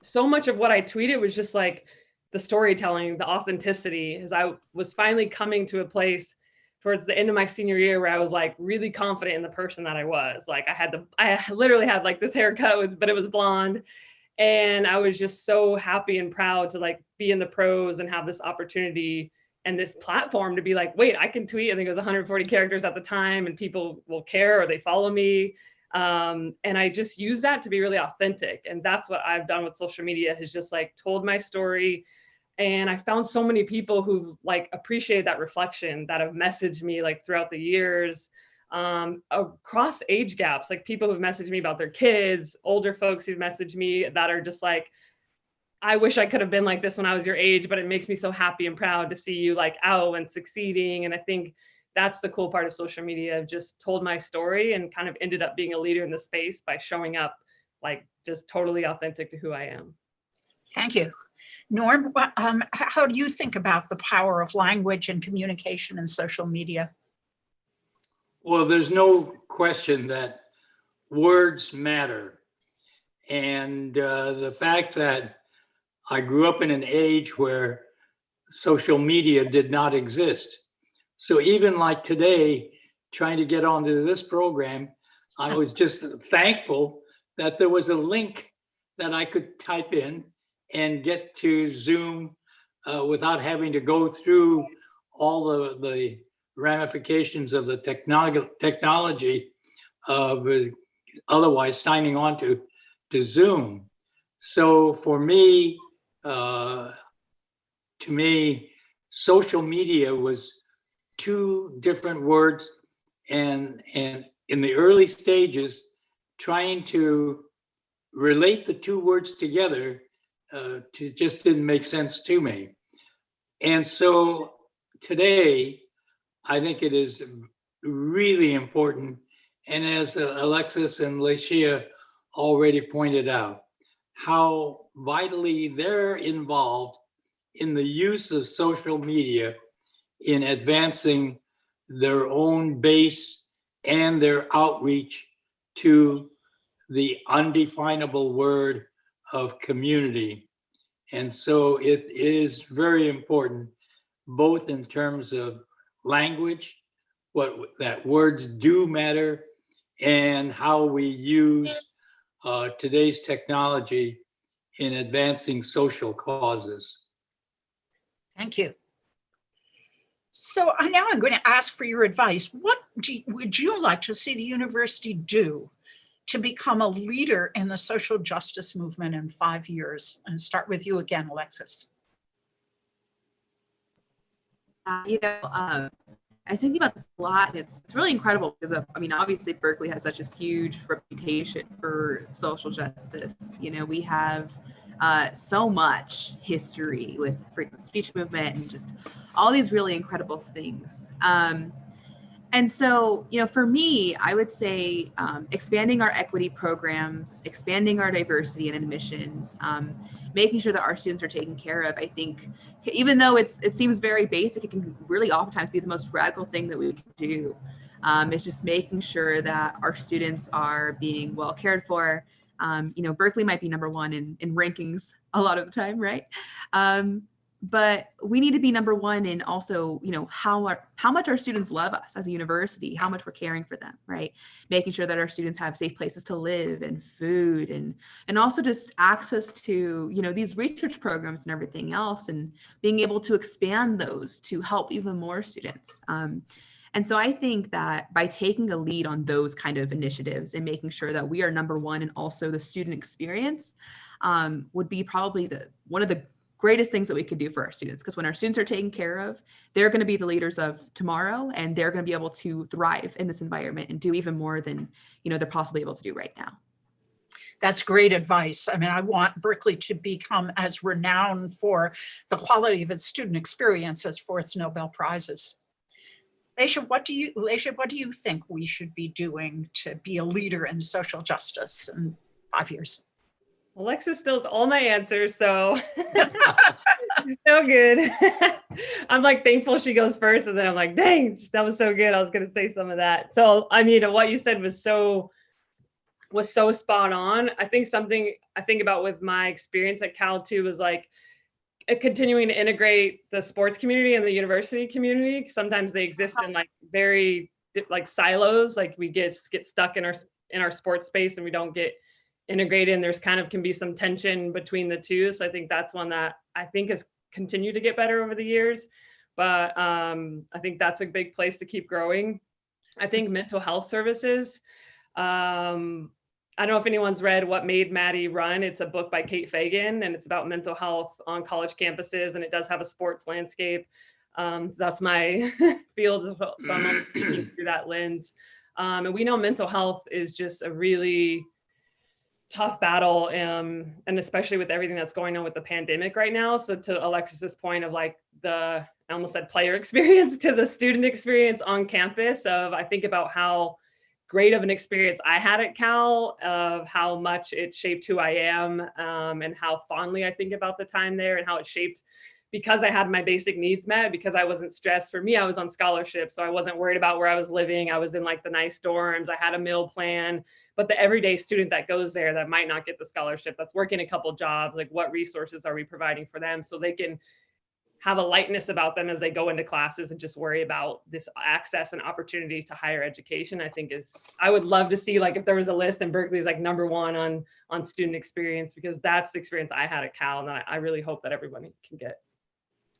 so much of what I tweeted was just like the storytelling, the authenticity, as I was finally coming to a place towards the end of my senior year where I was like really confident in the person that I was. Like I literally had like this haircut, but it was blonde. And I was just so happy and proud to like be in the pros and have this opportunity and this platform to be like, wait, I can tweet. I think it was 140 characters at the time and people will care or they follow me. And I just use that to be really authentic. And that's what I've done with social media, has just like told my story. And I found so many people who like appreciated that reflection, that have messaged me like throughout the years, across age gaps, like people who've messaged me about their kids, older folks who've messaged me that are just like, I wish I could have been like this when I was your age, but it makes me so happy and proud to see you like out and succeeding. And I think that's the cool part of social media. I've just told my story and kind of ended up being a leader in the space by showing up like just totally authentic to who I am.
Thank you. Norm, how do you think about the power of language and communication in social media?
Well, there's no question that words matter. And the fact that I grew up in an age where social media did not exist. So even like today, trying to get onto this program, I was just thankful that there was a link that I could type in and get to Zoom without having to go through all the ramifications of the technology of otherwise signing on to Zoom. So for me, to me, social media was two different words, and in the early stages, trying to relate the two words together just didn't make sense to me. And so today, I think it is really important, and as Alexis and Lashia already pointed out, how vitally they're involved in the use of social media in advancing their own base and their outreach to the undefinable word of community. And so it is very important, both in terms of language, that words do matter, and how we use today's technology in advancing social causes.
Thank you. So now I'm going to ask for your advice. What would you like to see the university do to become a leader in the social justice movement in 5 years? And start with you again, Alexis.
I was thinking about this a lot, and it's really incredible because obviously Berkeley has such a huge reputation for social justice. We have so much history with freedom of speech movement and just all these really incredible things. And so, for me, I would say expanding our equity programs, expanding our diversity and admissions, making sure that our students are taken care of. I think even though it seems very basic, it can really oftentimes be the most radical thing that we can do. It's just making sure that our students are being well cared for. Berkeley might be number one in rankings a lot of the time, right? But we need to be number one in also, how much our students love us as a university, how much we're caring for them, right? Making sure that our students have safe places to live and food and also just access to, these research programs and everything else, and being able to expand those to help even more students. And so I think that by taking a lead on those kind of initiatives and making sure that we are number one and also the student experience would be probably one of the greatest things that we could do for our students, because when our students are taken care of, they're going to be the leaders of tomorrow, and they're going to be able to thrive in this environment and do even more than they're possibly able to do right now.
That's great advice. I mean, I want Berkeley to become as renowned for the quality of its student experience as for its Nobel Prizes. Laisha, what do you think we should be doing to be a leader in social justice in 5 years?
Alexis steals all my answers, so she's so good. I'm like thankful she goes first, and then I'm like, dang, that was so good. I was going to say some of that. So, I mean, what you said was so spot on. I think something I think about with my experience at Cal too was like continuing to integrate the sports community and the university community. Sometimes they exist in like very like silos. Like we get stuck in our sports space and we don't get integrated, and there's kind of can be some tension between the two. So I think that's one that I think has continued to get better over the years. But I think that's a big place to keep growing. I think mental health services. I don't know if anyone's read What Made Maddie Run. It's a book by Kate Fagan, and it's about mental health on college campuses, and it does have a sports landscape. That's my field as well, so I'm thinking through that lens. And we know mental health is just a really tough battle, and especially with everything that's going on with the pandemic right now. So to Alexis's point of like I almost said player experience to the student experience on campus, I think about how great of an experience I had at Cal, of how much it shaped who I am, and how fondly I think about the time there, and how it shaped because I had my basic needs met, because I wasn't stressed. For me, I was on scholarship, so I wasn't worried about where I was living. I was in like the nice dorms. I had a meal plan. But the everyday student that goes there that might not get the scholarship, that's working a couple jobs, like what resources are we providing for them so they can have a lightness about them as they go into classes and just worry about this access and opportunity to higher education. I think I would love to see like if there was a list and Berkeley is like number one on student experience, because that's the experience I had at Cal, and I really hope that everybody can get.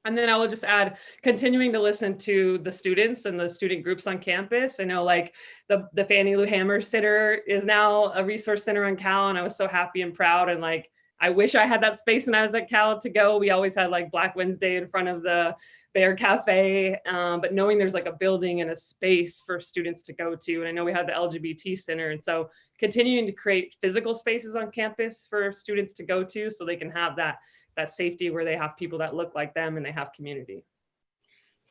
And then I will just add, continuing to listen to the students and the student groups on campus. I know like the Fannie Lou Hamer Sitter is now a resource center on Cal, and I was so happy and proud. And like, I wish I had that space when I was at Cal to go. We always had like Black Wednesday in front of the Bear Cafe, but knowing there's like a building and a space for students to go to. And I know we had the LGBT Center. And so continuing to create physical spaces on campus for students to go to so they can have that safety where they have people that look like them and they have community.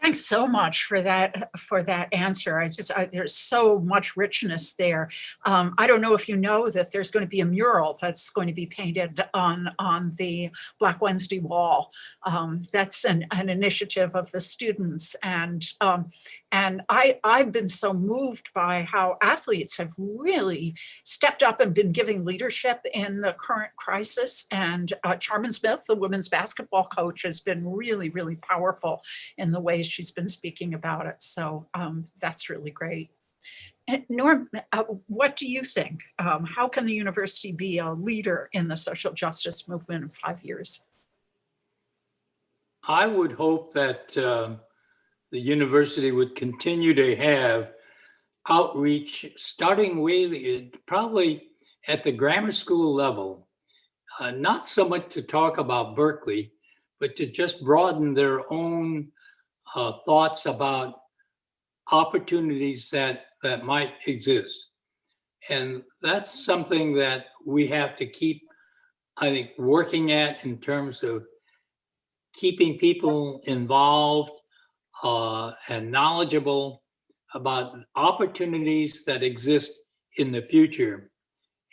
Thanks so much for that answer. There's so much richness there. I don't know if you know that there's going to be a mural that's going to be painted on the Black Wednesday wall. That's an initiative of the students, and I've been so moved by how athletes have really stepped up and been giving leadership in the current crisis. And Charmin Smith, the women's basketball coach, has been really, really powerful in the ways she's been speaking about it. So that's really great. And Norm, what do you think? How can the university be a leader in the social justice movement in 5 years?
I would hope that the university would continue to have outreach, starting with probably at the grammar school level, not so much to talk about Berkeley, but to just broaden their own thoughts about opportunities that might exist. And that's something that we have to keep I think, working at in terms of keeping people involved and knowledgeable about opportunities that exist in the future.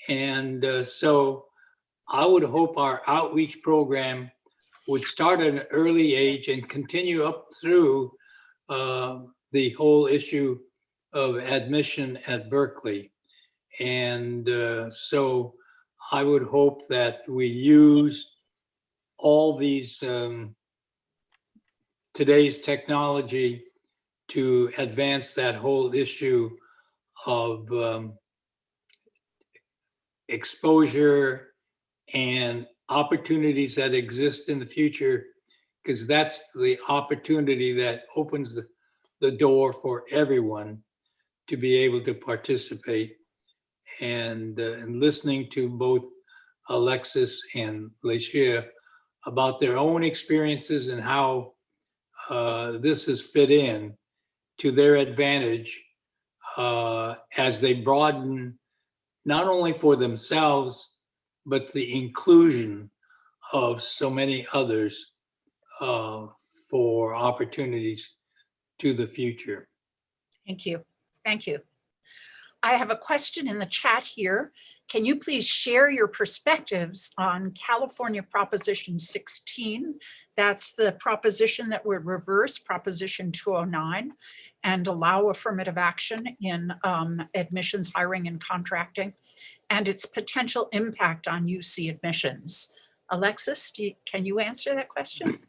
And so I would hope our outreach program would start at an early age and continue up through the whole issue of admission at Berkeley. And so I would hope that we use all these today's technology to advance that whole issue of exposure and opportunities that exist in the future, because that's the opportunity that opens the door for everyone to be able to participate. And listening to both Alexis and Leshia about their own experiences and how this has fit in to their advantage as they broaden not only for themselves, but the inclusion of so many others for opportunities to the future.
Thank you. Thank you. I have a question in the chat here. Can you please share your perspectives on California Proposition 16? That's the proposition that would reverse Proposition 209 and allow affirmative action in admissions, hiring, and contracting, and its potential impact on UC admissions. Alexis, can you answer that question?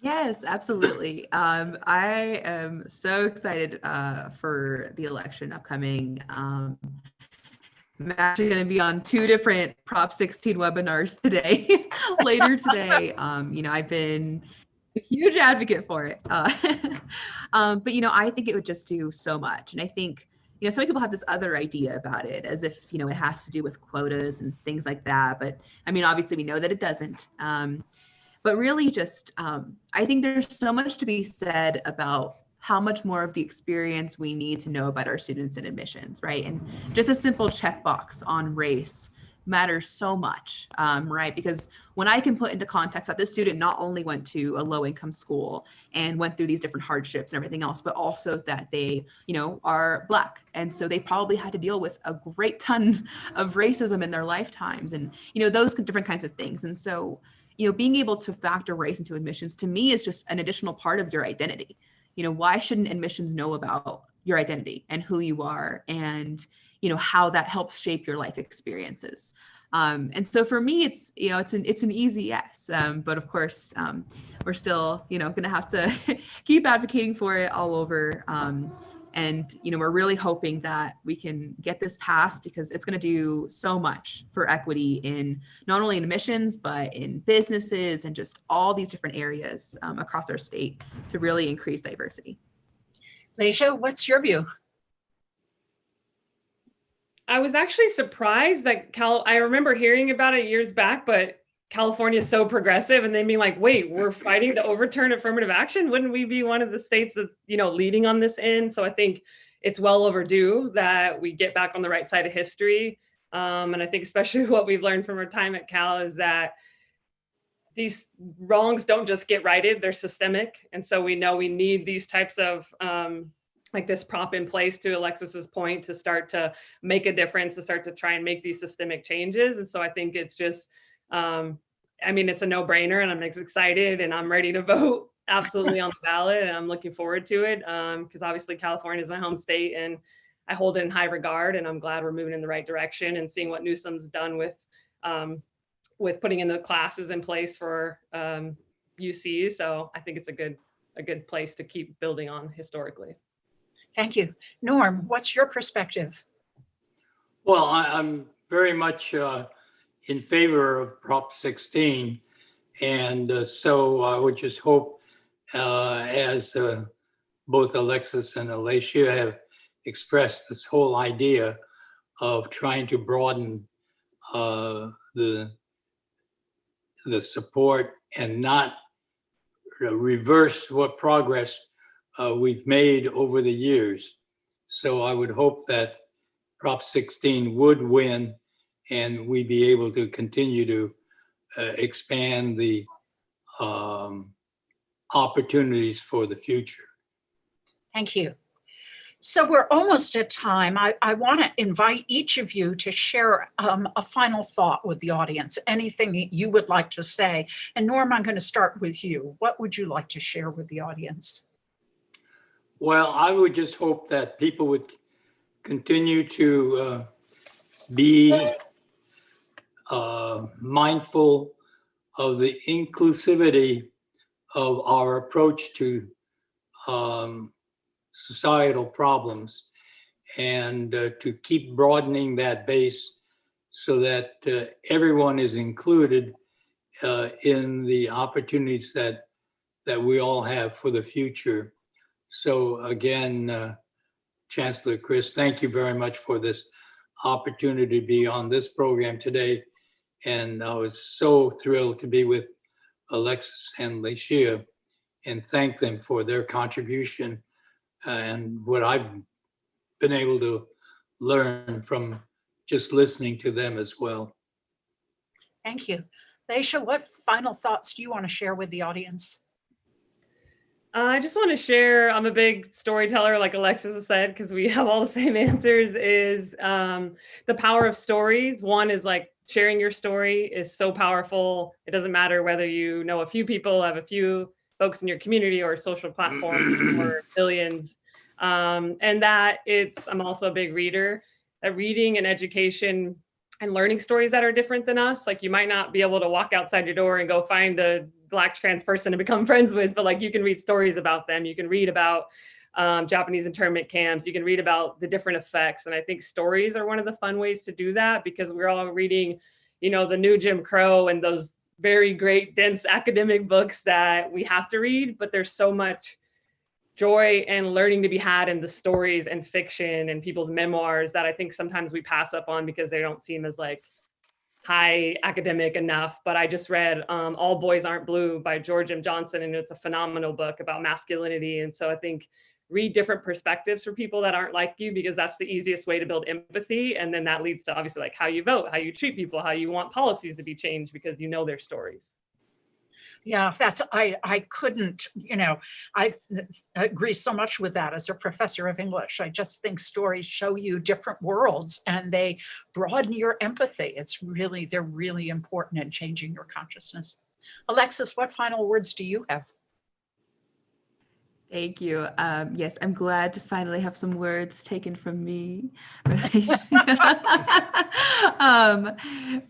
Yes, absolutely. I am so excited for the election upcoming. I'm actually going to be on 2 different Prop 16 webinars today, later today. I've been a huge advocate for it. But, I think it would just do so much. And I think, so many people have this other idea about it as if, it has to do with quotas and things like that. But obviously we know that it doesn't. But really just, I think there's so much to be said about how much more of the experience we need to know about our students in admissions, right? And just a simple checkbox on race matters so much, right? Because when I can put into context that this student not only went to a low income school and went through these different hardships and everything else, but also that they, are Black. And so they probably had to deal with a great ton of racism in their lifetimes and, those different kinds of things. And so, being able to factor race into admissions to me is just an additional part of your identity. Why shouldn't admissions know about your identity and who you are and, how that helps shape your life experiences? And so for me, it's an easy yes. But of course, we're still, going to have to keep advocating for it all over. And, we're really hoping that we can get this passed because it's going to do so much for equity in not only in admissions, but in businesses and just all these different areas across our state to really increase diversity.
Leshia, what's your view?
I was actually surprised that I remember hearing about it years back, but California is so progressive and they mean like, wait, we're fighting to overturn affirmative action. Wouldn't we be one of the states that's, leading on this end? So I think it's well overdue that we get back on the right side of history. And I think especially what we've learned from our time at Cal is that these wrongs don't just get righted, they're systemic. And so we know we need these types of like this prop in place, to Alexis's point, to start to make a difference, to start to try and make these systemic changes. And so I think it's just, it's a no-brainer and I'm excited and I'm ready to vote absolutely on the ballot and I'm looking forward to it because obviously California is my home state and I hold it in high regard and I'm glad we're moving in the right direction and seeing what Newsom's done with putting in the classes in place for UC. So I think it's a good place to keep building on historically.
Thank you. Norm, what's your perspective?
Well, I'm very much in favor of Prop 16. And so I would just hope, as both Alexis and Leshia have expressed, this whole idea of trying to broaden the support and not reverse what progress we've made over the years. So I would hope that Prop 16 would win and we be able to continue to expand the opportunities for the future.
Thank you. So we're almost at time. I want to invite each of you to share a final thought with the audience, anything that you would like to say. And Norm, I'm going to start with you. What would you like to share with the audience?
Well, I would just hope that people would continue to be mindful of the inclusivity of our approach to societal problems, and to keep broadening that base so that everyone is included in the opportunities that we all have for the future. So again, Chancellor Christ, thank you very much for this opportunity to be on this program today. And I was so thrilled to be with Alexis and Lashia, and thank them for their contribution and what I've been able to learn from just listening to them as well.
Thank you. Laisha, what final thoughts do you want to share with the audience?
I just want to share, I'm a big storyteller, like Alexis has said, because we have all the same answers, is the power of stories. One is like sharing your story is so powerful. It doesn't matter whether you know a few people, have a few folks in your community or social platforms or billions. And that I'm also a big reader, that reading and education and learning stories that are different than us. Like you might not be able to walk outside your door and go find a Black trans person to become friends with, but like you can read stories about them. You can read about Japanese internment camps. You can read about the different effects. And I think stories are one of the fun ways to do that, because we're all reading, you know, the new Jim Crow and those very great, dense academic books that we have to read, but there's so much joy and learning to be had in the stories and fiction and people's memoirs that I think sometimes we pass up on because they don't seem as like high academic enough. But I just read All Boys Aren't Blue by George M. Johnson, and it's a phenomenal book about masculinity. And so I think read different perspectives for people that aren't like you, because that's the easiest way to build empathy. And then that leads to obviously like how you vote, how you treat people, how you want policies to be changed, because you know their stories.
Yeah, I couldn't, I agree so much with that as a professor of English. I just think stories show you different worlds and they broaden your empathy. They're really important in changing your consciousness. Alexis, what final words do you have?
Thank you. Yes, I'm glad to finally have some words taken from me.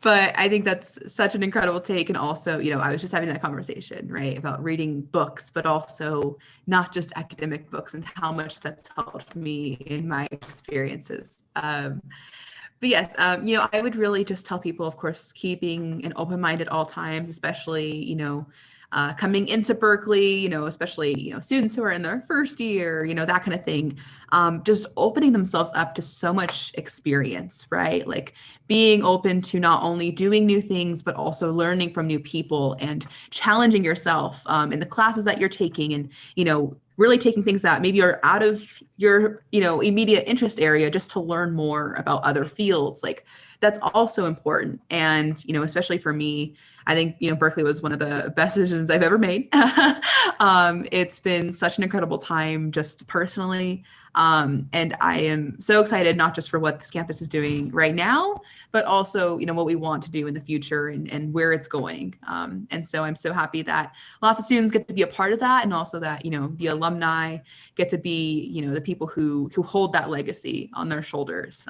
But I think that's such an incredible take. And also, I was just having that conversation, right, about reading books, but also not just academic books, and how much that's helped me in my experiences. But yes, I would really just tell people, of course, keeping an open mind at all times, especially, coming into Berkeley, especially, students who are in their first year, that kind of thing, just opening themselves up to so much experience, right? Like being open to not only doing new things, but also learning from new people and challenging yourself in the classes that you're taking, and, really taking things that maybe are out of your, immediate interest area, just to learn more about other fields. Like that's also important. And, especially for me, I think, Berkeley was one of the best decisions I've ever made. It's been such an incredible time just personally. And I am so excited, not just for what this campus is doing right now, but also, what we want to do in the future and where it's going. And so I'm so happy that lots of students get to be a part of that. And also that, the alumni get to be, the people who hold that legacy on their shoulders.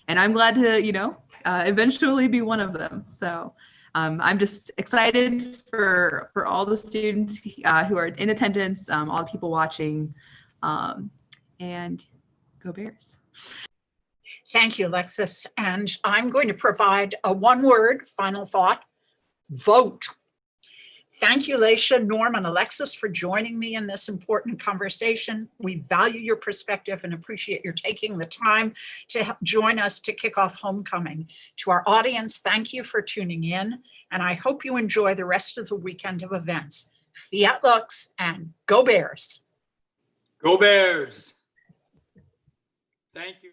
And I'm glad to, eventually be one of them. So I'm just excited for all the students who are in attendance, all the people watching, and go Bears.
Thank you, Alexis. And I'm going to provide a one-word final thought: vote. Thank you, Laisha, Norm, and Alexis, for joining me in this important conversation. We value your perspective and appreciate your taking the time to join us to kick off homecoming. To our audience, thank you for tuning in, and I hope you enjoy the rest of the weekend of events. Fiat Lux and go Bears.
Go Bears. Thank you.